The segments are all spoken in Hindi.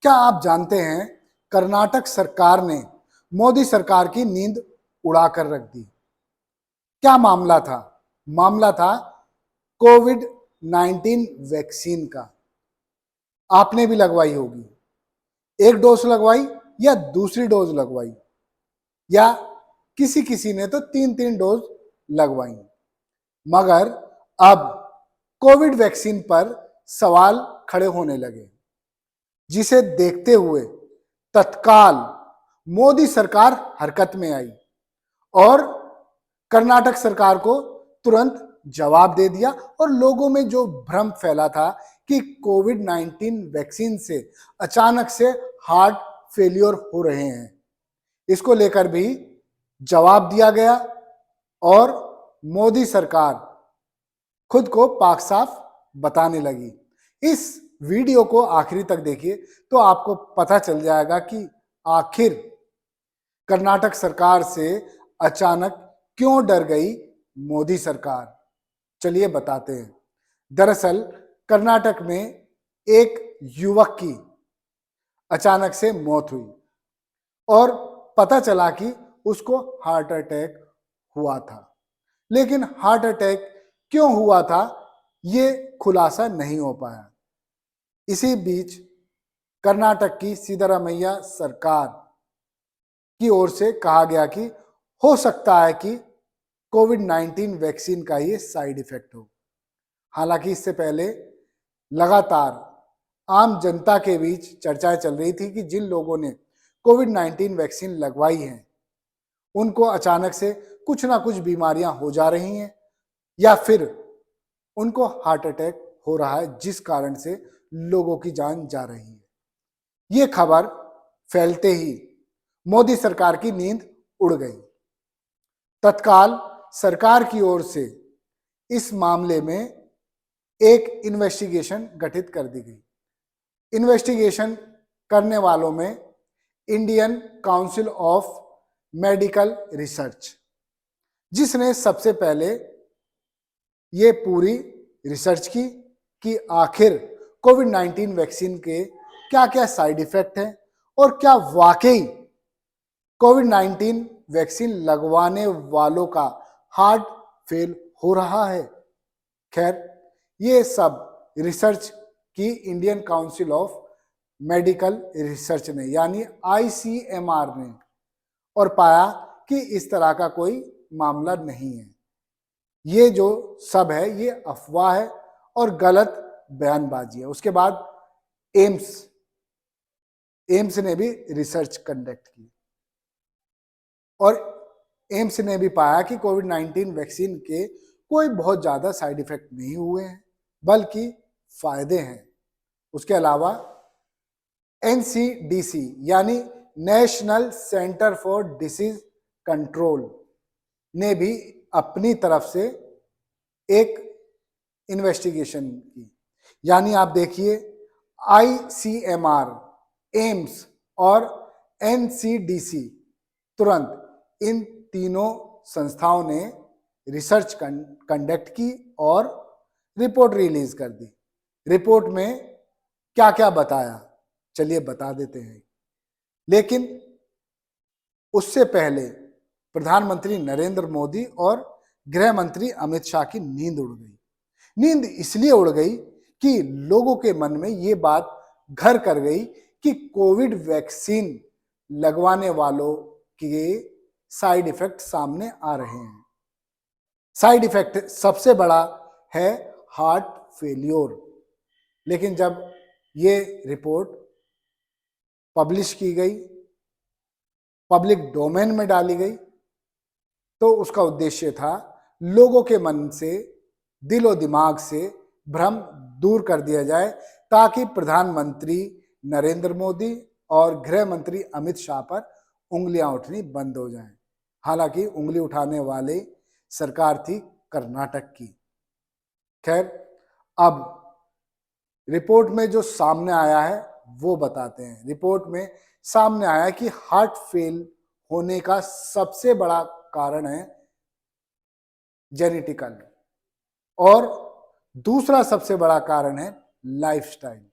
क्या आप जानते हैं कर्नाटक सरकार ने मोदी सरकार की नींद उड़ाकर रख दी। क्या मामला था? मामला था कोविड 19 वैक्सीन का। आपने भी लगवाई होगी, एक डोज लगवाई या दूसरी डोज लगवाई, या किसी किसी ने तो तीन तीन डोज लगवाई। मगर अब कोविड वैक्सीन पर सवाल खड़े होने लगे, जिसे देखते हुए तत्काल मोदी सरकार हरकत में आई और कर्नाटक सरकार को तुरंत जवाब दे दिया। और लोगों में जो भ्रम फैला था कि कोविड 19 वैक्सीन से अचानक से हार्ट फेलियर हो रहे हैं, इसको लेकर भी जवाब दिया गया और मोदी सरकार खुद को पाक साफ बताने लगी। इस वीडियो को आखिरी तक देखिए तो आपको पता चल जाएगा कि आखिर कर्नाटक सरकार से अचानक क्यों डर गई मोदी सरकार। चलिए बताते हैं। दरअसल कर्नाटक में एक युवक की अचानक से मौत हुई और पता चला कि उसको हार्ट अटैक हुआ था। लेकिन हार्ट अटैक क्यों हुआ था ये खुलासा नहीं हो पाया। इसी बीच कर्नाटक की सिद्धरामैया सरकार की ओर से कहा गया कि हो सकता है कि कोविड 19 वैक्सीन का ये साइड इफेक्ट हो। हालांकि इससे पहले लगातार आम जनता के बीच चर्चाएं चल रही थी कि जिन लोगों ने कोविड 19 वैक्सीन लगवाई है उनको अचानक से कुछ ना कुछ बीमारियां हो जा रही हैं या फिर उनको हार्ट अटैक हो रहा है, जिस कारण से लोगों की जान जा रही है। ये खबर फैलते ही मोदी सरकार की नींद उड़ गई। तत्काल सरकार की ओर से इस मामले में एक इन्वेस्टिगेशन गठित कर दी गई। इन्वेस्टिगेशन करने वालों में Indian council of medical research, जिसने सबसे पहले ये पूरी रिसर्च की कि आखिर कोविड 19 वैक्सीन के क्या क्या साइड इफेक्ट हैं और क्या वाकई कोविड 19 वैक्सीन लगवाने वालों का हार्ट फेल हो रहा है। खैर, ये सब रिसर्च की Indian council of medical research ने यानी ICMR ने, और पाया कि इस तरह का कोई मामला नहीं है। ये जो सब है ये अफवाह है और गलत बयानबाजी है। उसके बाद एम्स ने भी रिसर्च कंडक्ट की और एम्स ने भी पाया कि कोविड 19 वैक्सीन के कोई बहुत ज्यादा साइड इफेक्ट नहीं हुए हैं, बल्कि फायदे हैं। उसके अलावा NCDC यानी national centre for disease control ने भी अपनी तरफ से एक इन्वेस्टिगेशन की। यानी आप देखिए, ICMR, एम्स और NCDC तुरंत इन तीनों संस्थाओं ने रिसर्च कंडक्ट की और रिपोर्ट रिलीज कर दी। रिपोर्ट में क्या क्या बताया चलिए बता देते हैं। लेकिन उससे पहले प्रधानमंत्री नरेंद्र मोदी और गृह मंत्री अमित शाह की नींद उड़ गई। नींद इसलिए उड़ गई कि लोगों के मन में ये बात घर कर गई कि कोविड वैक्सीन लगवाने वालों के साइड इफेक्ट सामने आ रहे हैं। साइड इफेक्ट सबसे बड़ा है हार्ट फेलियर। लेकिन जब ये रिपोर्ट पब्लिश की गई, पब्लिक डोमेन में डाली गई, तो उसका उद्देश्य था लोगों के मन से, दिलो दिमाग से भ्रम दूर कर दिया जाए, ताकि प्रधानमंत्री नरेंद्र मोदी और गृह मंत्री अमित शाह पर उंगलियां उठनी बंद हो जाएं। हालांकि उंगली उठाने वाले सरकार थी कर्नाटक की। खैर, अब रिपोर्ट में जो सामने आया है वो बताते हैं। रिपोर्ट में सामने आया कि हार्ट फेल होने का सबसे बड़ा कारण है जेनेटिकल, और दूसरा सबसे बड़ा कारण है लाइफस्टाइल।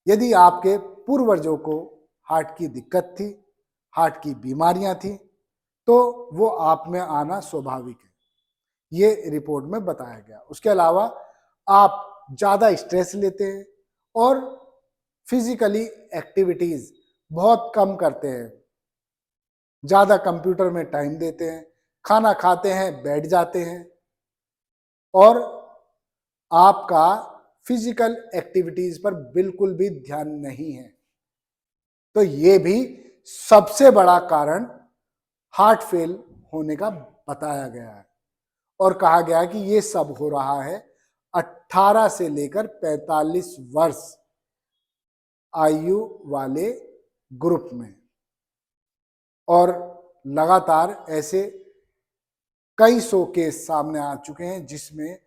यदि आपके पूर्वजों को हार्ट की दिक्कत थी, हार्ट की बीमारियां थी, तो वो आप में आना स्वाभाविक है, ये रिपोर्ट में बताया गया। उसके अलावा आप ज़्यादा स्ट्रेस लेते हैं और फिजिकली एक्टिविटीज बहुत कम करते हैं, ज़्यादा कंप्यूटर में टाइम देते हैं, खाना खाते हैं, बैठ जाते हैं और आपका फिजिकल एक्टिविटीज पर बिल्कुल भी ध्यान नहीं है। तो ये भी सबसे बड़ा कारण हार्ट फेल होने का बताया गया है और कहा गया है कि ये सब हो रहा है 18 से लेकर 45 वर्ष आयु वाले ग्रुप में। और लगातार ऐसे कई सौ केस सामने आ चुके हैं जिसमें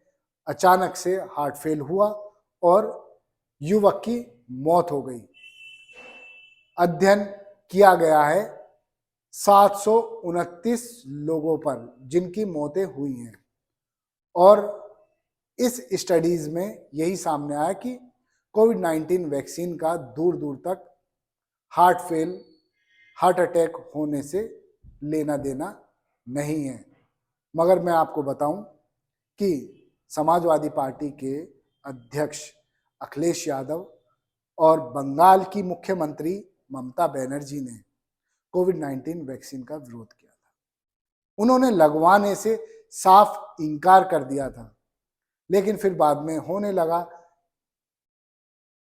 अचानक से हार्ट फेल हुआ और युवक की मौत हो गई। अध्ययन किया गया है 729 लोगों पर जिनकी मौतें हुई हैं और इस स्टडीज में यही सामने आया कि कोविड-19 वैक्सीन का दूर दूर तक हार्ट फेल, हार्ट अटैक होने से लेना देना नहीं है। मगर मैं आपको बताऊं कि समाजवादी पार्टी के अध्यक्ष अखिलेश यादव और बंगाल की मुख्यमंत्री ममता बनर्जी ने कोविड-19 वैक्सीन का विरोध किया था। उन्होंने लगवाने से साफ इनकार कर दिया था, लेकिन फिर बाद में होने लगा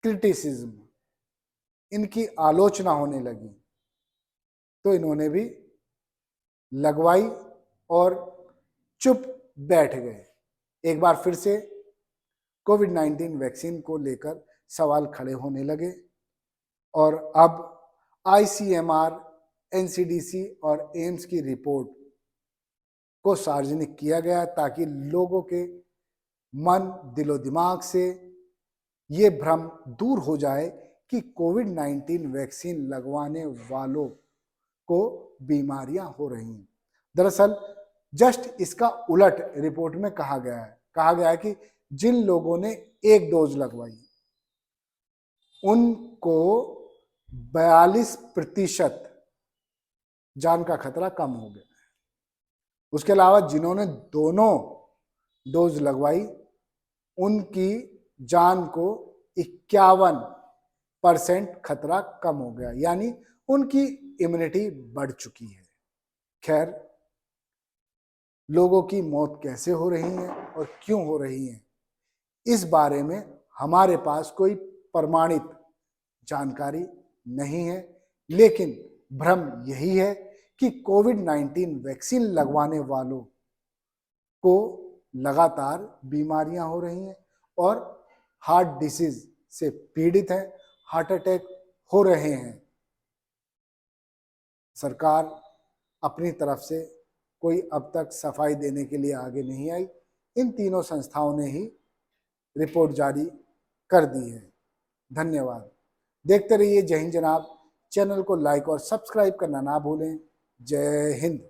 क्रिटिसिज्म, इनकी आलोचना होने लगी, तो इन्होंने भी लगवाई और चुप बैठ गए। एक बार फिर से कोविड-19 वैक्सीन को लेकर सवाल खड़े होने लगे और अब आईसीएमआर, एनसीडीसी और एम्स की रिपोर्ट को सार्वजनिक किया गया ताकि लोगों के मन, दिलो दिमाग से ये भ्रम दूर हो जाए कि कोविड-19 वैक्सीन लगवाने वालों को बीमारियां हो रही हैं। दरअसल जस्ट इसका उलट रिपोर्ट में कहा गया है कि जिन लोगों ने एक डोज लगवाई उनको 42% जान का खतरा कम हो गया। उसके अलावा जिन्होंने दोनों डोज लगवाई उनकी जान को 51% खतरा कम हो गया, यानी उनकी इम्यूनिटी बढ़ चुकी है। खैर, लोगों की मौत कैसे हो रही है और क्यों हो रही है, इस बारे में हमारे पास कोई प्रमाणित जानकारी नहीं है, लेकिन भ्रम यही है कि कोविड-19 वैक्सीन लगवाने वालों को लगातार बीमारियां हो रही हैं और हार्ट डिसीज से पीड़ित हैं, हार्ट अटैक हो रहे हैं। सरकार अपनी तरफ से कोई अब तक सफाई देने के लिए आगे नहीं आई। इन तीनों संस्थाओं ने ही रिपोर्ट जारी कर दी है। धन्यवाद। देखते रहिए जय हिंद जनाब। चैनल को लाइक और सब्सक्राइब करना ना भूलें। जय हिंद।